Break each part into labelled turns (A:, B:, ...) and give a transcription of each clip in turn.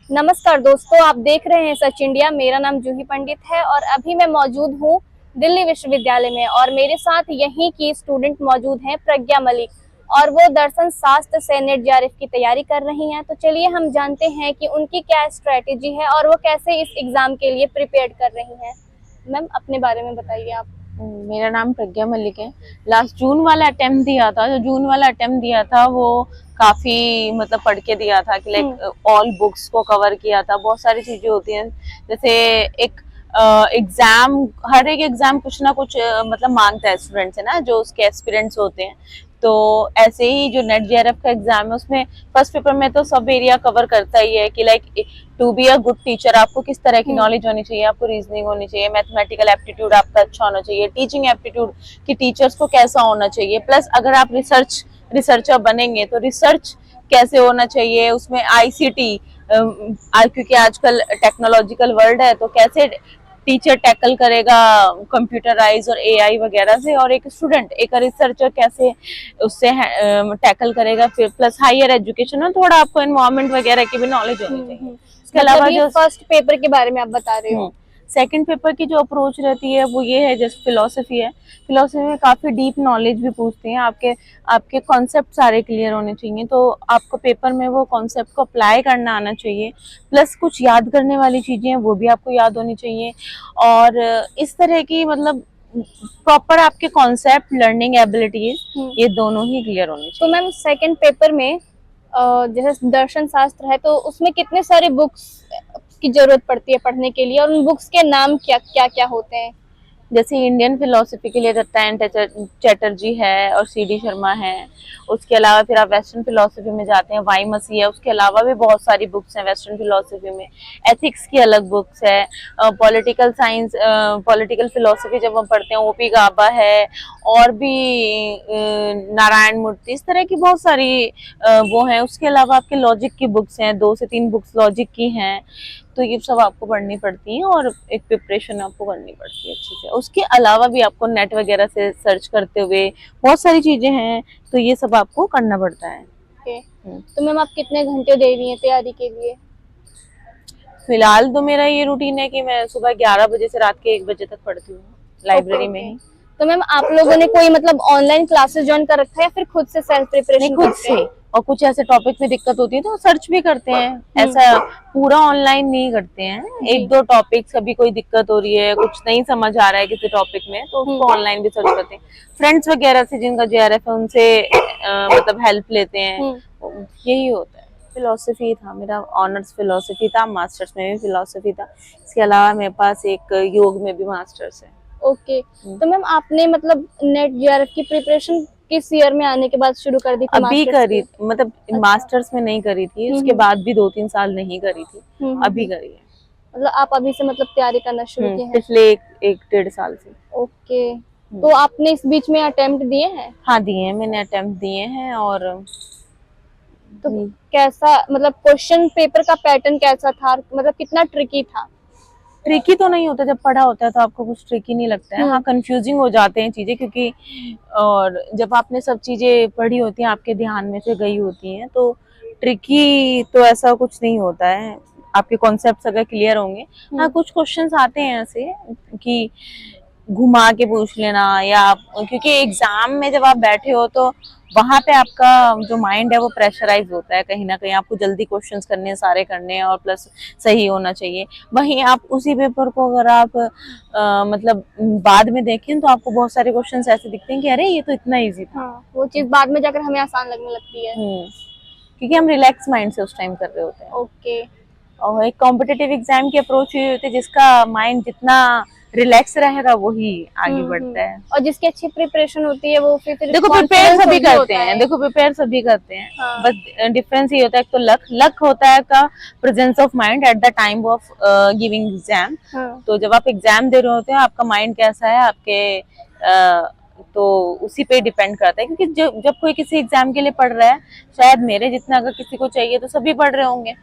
A: नमस्कार दोस्तों, आप देख रहे हैं सच इंडिया। मेरा नाम जूही पंडित है और अभी मैं मौजूद हूँ दिल्ली विश्वविद्यालय में और मेरे साथ यहीं की स्टूडेंट मौजूद हैं प्रज्ञा मलिक और वो दर्शन शास्त्र से नेट जेआरएफ की तैयारी कर रही हैं। तो चलिए हम जानते हैं कि उनकी क्या स्ट्रेटेजी है और वो कैसे इस एग्जाम के लिए प्रिपेयर कर रही हैं। मैम, अपने बारे में बताइए आप।
B: मेरा नाम प्रज्ञा मलिक है। लास्ट जून वाला अटेम्प्ट दिया था, जो जून वाला अटेम्प्ट दिया था वो काफी मतलब पढ़ के दिया था कि लाइक ऑल बुक्स को कवर किया था। बहुत सारी चीजें होती हैं, जैसे एक एग्जाम, हर एक एग्जाम कुछ ना कुछ मतलब मांगता है स्टूडेंट से ना, जो उसके एस्पिरेंट्स होते हैं। तो ऐसे ही जो नेट जेआरएफ का एग्जाम है उसमें फर्स्ट पेपर में तो सब एरिया कवर करता ही है कि like to be a good teacher आपको किस तरह की नॉलेज होनी चाहिए, आपको रीजनिंग होनी चाहिए, मैथमेटिकल एप्टीट्यूड आपका अच्छा होना चाहिए, टीचिंग एप्टीट्यूड कि टेचर्स को कैसा होना चाहिए, प्लस अगर आप रिसर्चर बनेंगे तो रिसर्च कैसे होना चाहिए, उसमें आईसीटी क्योंकि आजकल टेक्नोलॉजिकल वर्ल्ड है, तो कैसे टीचर टैकल करेगा कंप्यूटराइज और एआई वगैरह से, और एक स्टूडेंट एक रिसर्चर कैसे उससे टैकल करेगा। फिर प्लस हायर एजुकेशन में थोड़ा आपको एनवायरनमेंट वगैरह की भी नॉलेज होनी चाहिए। इसके
A: मतलब
B: अलावा
A: ये
B: जो
A: फर्स्ट पेपर के बारे में आप बता रहे हो।
B: सेकंड पेपर की जो अप्रोच रहती है वो ये है, जैसे फिलोसफी है, फिलोसफी में काफी डीप नॉलेज भी पूछते हैं। आपके आपके कॉन्सेप्ट सारे क्लियर होने चाहिए, तो आपको पेपर में वो कॉन्सेप्ट को अप्लाई करना आना चाहिए। प्लस कुछ याद करने वाली चीजें हैं वो भी आपको याद होनी चाहिए, और इस तरह की मतलब प्रॉपर आपके कॉन्सेप्ट, लर्निंग एबिलिटीज ये दोनों ही क्लियर होनी
A: तो
B: चाहिए।
A: मैम, सेकंड पेपर में जैसे दर्शन शास्त्र है तो उसमें कितने सारे बुक्स की जरूरत पड़ती है पढ़ने के लिए और उन बुक्स के नाम क्या क्या क्या होते हैं।
B: जैसे इंडियन फिलोसफी के लिए रत्तायन चैटर्जी है और सीडी शर्मा है। उसके अलावा फिर आप वेस्टर्न फिलोसफी में जाते हैं, वाई मसी है। उसके अलावा भी बहुत सारी बुक्स हैं वेस्टर्न फिलोसफी में। एथिक्स की अलग बुक्स है। पॉलिटिकल साइंस, पॉलिटिकल फिलोसफी जब हम पढ़ते हैं ओपी गाबा है, और भी नारायण मूर्ति, इस तरह की बहुत सारी वो हैं। उसके अलावा आपके लॉजिक की बुक्स हैं, 2 से 3 बुक्स लॉजिक की हैं। तो ये सब आपको पढ़नी पड़ती है और एक प्रिपरेशन आपको करनी पड़ती है अच्छे से। उसके अलावा भी आपको नेट वगैरह से सर्च करते हुए बहुत सारी चीजें हैं, तो ये सब आपको करना पड़ता है।
A: ओके। तो मैम, आप कितने घंटे दे रही हैं तैयारी के लिए।
B: फिलहाल तो मेरा ये रूटीन है कि मैं सुबह 11 बजे से रात के 1 बजे तक पढ़ती हूँ लाइब्रेरी में ही।
A: तो मैम, आप लोगों ने कोई मतलब ऑनलाइन क्लासेस ज्वाइन कर रखा है या फिर खुद से सेल्फ
B: नहीं,
A: प्रिपरेशन
B: खुद
A: करते
B: से।
A: हैं।
B: और कुछ ऐसे टॉपिक में दिक्कत होती है तो सर्च भी करते हैं, ऐसा पूरा ऑनलाइन नहीं करते हैं। एक दो टॉपिक्स, कभी कोई दिक्कत हो रही है, कुछ नहीं समझ आ रहा है किसी टॉपिक में, तो उसको ऑनलाइन भी सर्च करते हैं। फ्रेंड्स वगैरह से जिनका जेआरएफ है उनसे मतलब हेल्प लेते हैं। यही होता है। फिलोसफी था मेरा, ऑनर्स फिलोसफी था, मास्टर्स में भी फिलोसफी था। इसके अलावा मेरे पास एक योग में भी मास्टर्स है।
A: ओके। तो मैम, आपने मतलब नेट जेआरएफ की प्रिपरेशन किस ईयर में आने के बाद शुरू कर दी थी
B: अभी
A: मास्टर्स
B: करी, मतलब मास्टर्स में नहीं करी थी, उसके बाद भी 2-3 साल नहीं करी थी, अभी करी है।
A: मतलब आप अभी से मतलब तैयारी करना शुरू की है।
B: पिछले एक 1.5 साल से।
A: ओके। तो आपने इस बीच में अटेम्प्ट दिए हैं।
B: हाँ, दिए हैं, मैंने अटेम्प्ट दिए हैं। और
A: तो कैसा, मतलब क्वेश्चन पेपर का पैटर्न कैसा था, मतलब कितना ट्रिकी था।
B: ट्रिकी तो नहीं होता, जब पढ़ा होता है तो आपको कुछ ट्रिकी नहीं लगता है। हाँ, कंफ्यूजिंग हो जाते हैं चीजें, क्योंकि और जब आपने सब चीजें पढ़ी होती हैं, आपके ध्यान में से गई होती हैं, तो ट्रिकी तो ऐसा कुछ नहीं होता है, आपके कॉन्सेप्ट्स अगर क्लियर होंगे। हाँ, कुछ क्वेश्चंस आते हैं ऐसे कि घुमा के पूछ लेना, या क्योंकि एग्जाम में जब आप बैठे हो तो वहां पे आपका जो माइंड है वो प्रेशराइज होता है, कहीं ना कहीं आपको जल्दी क्वेश्चंस करने हैं, सारे करने हैं, और प्लस सही होना चाहिए। वहीं आप उसी पेपर को अगर आप मतलब बाद में देखें तो आपको बहुत सारे क्वेश्चंस ऐसे दिखते हैं कि अरे ये तो इतना इजी था।
A: वो चीज बाद में जाकर हमें आसान लगने लगती है।
B: क्योंकि हम रिलैक्स माइंड से उस टाइम कर रहे होते हैं।
A: ओके।
B: और एक कॉम्पिटिटिव एग्जाम की अप्रोच ये होती है, जिसका माइंड जितना रिलैक्स रहेगा वही आगे बढ़ता है।
A: और जिसकी अच्छी प्रिपरेशन होती है वो फिर
B: देखो प्रिपेयर सभी करते हैं, देखो प्रिपेयर सभी करते हैं।
A: हाँ।
B: बस डिफरेंस ये होता है, तो लक होता है का presence of mind at the time of giving exam. तो जब आप एग्जाम दे रहे होते हैं, आपका माइंड कैसा है आपके तो उसी पे डिपेंड करता है। क्योंकि जब कोई किसी एग्जाम के लिए पढ़ रहा है, शायद मेरे जितना अगर किसी को चाहिए तो सभी पढ़ रहे होंगे,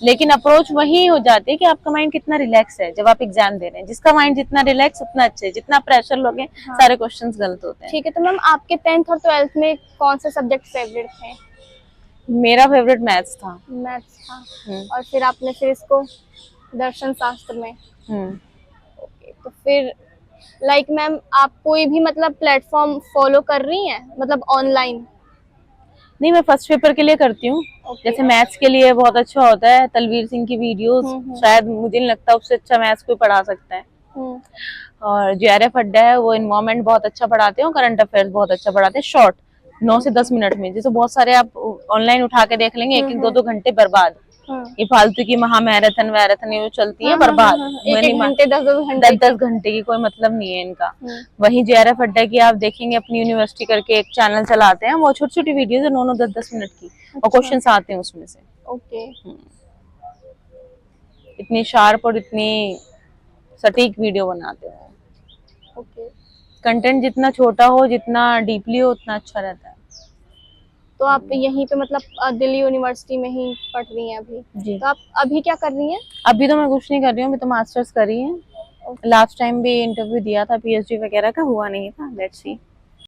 B: लेकिन अप्रोच वही हो जाती है कि आपका माइंड कितना रिलैक्स है जब आप एग्जाम दे रहे हैं। जिसका माइंड जितना रिलैक्स उतना अच्छा है, जितना प्रेशर लोगे सारे क्वेश्चंस गलत होते हैं।
A: ठीक है। तो मैम, आपके 10th और 12th में कौन से सब्जेक्ट फेवरेट थे।
B: मेरा फेवरेट मैथ्स था।
A: मैथ्स था।
B: हम्म।
A: और फिर आपने फिर इसको दर्शन शास्त्र में।
B: हम्म।
A: ओके, तो फिर लाइक मैम आप कोई भी मतलब प्लेटफॉर्म फॉलो कर रही हैं मतलब ऑनलाइन?
B: नहीं, मैं फर्स्ट पेपर के लिए करती हूँ।
A: ओके।
B: जैसे मैथ्स के लिए बहुत अच्छा होता है तलवीर सिंह की वीडियोस, शायद मुझे नहीं लगता उससे अच्छा मैथ्स कोई पढ़ा सकता है।
A: हम्म।
B: और JRF अड्डा है, वो इन्वायरमेंट बहुत अच्छा पढ़ाते हैं और करंट अफेयर्स बहुत अच्छा पढ़ाते हैं, शॉर्ट 9 से 10 मिनट में। जैसे बहुत सारे आप ऑनलाइन उठा के देख लेंगे, एक एक दो दो घंटे बर्बाद। ये फालतू की महामैराथन वैराथन ये जो चलती है बर्बाद।
A: एक एक घंटे 10
B: 10 घंटे की कोई मतलब नहीं है इनका। वहीं JRF अड्डा की आप देखेंगे, अपनी यूनिवर्सिटी करके एक चैनल चलाते हैं, वो छोटी छोटी वीडियोस है 9-9 10-10 मिनट की, और क्वेश्चंस आते हैं उसमें से।
A: ओके।
B: इतनी शार्प और इतनी सटीक वीडियो बनाते हैं।
A: ओके,
B: कंटेंट जितना छोटा हो, जितना डीपली हो, उतना अच्छा रहता है।
A: तो आप यहीं पे मतलब दिल्ली यूनिवर्सिटी में ही पढ़ रही हैं अभी?
B: जी।
A: तो आप अभी क्या कर रही हैं?
B: अभी तो मैं कुछ नहीं कर रही हूँ, अभी तो मास्टर्स कर रही है। लास्ट टाइम भी इंटरव्यू दिया था PhD वगैरह का, हुआ नहीं था, लेट्स सी।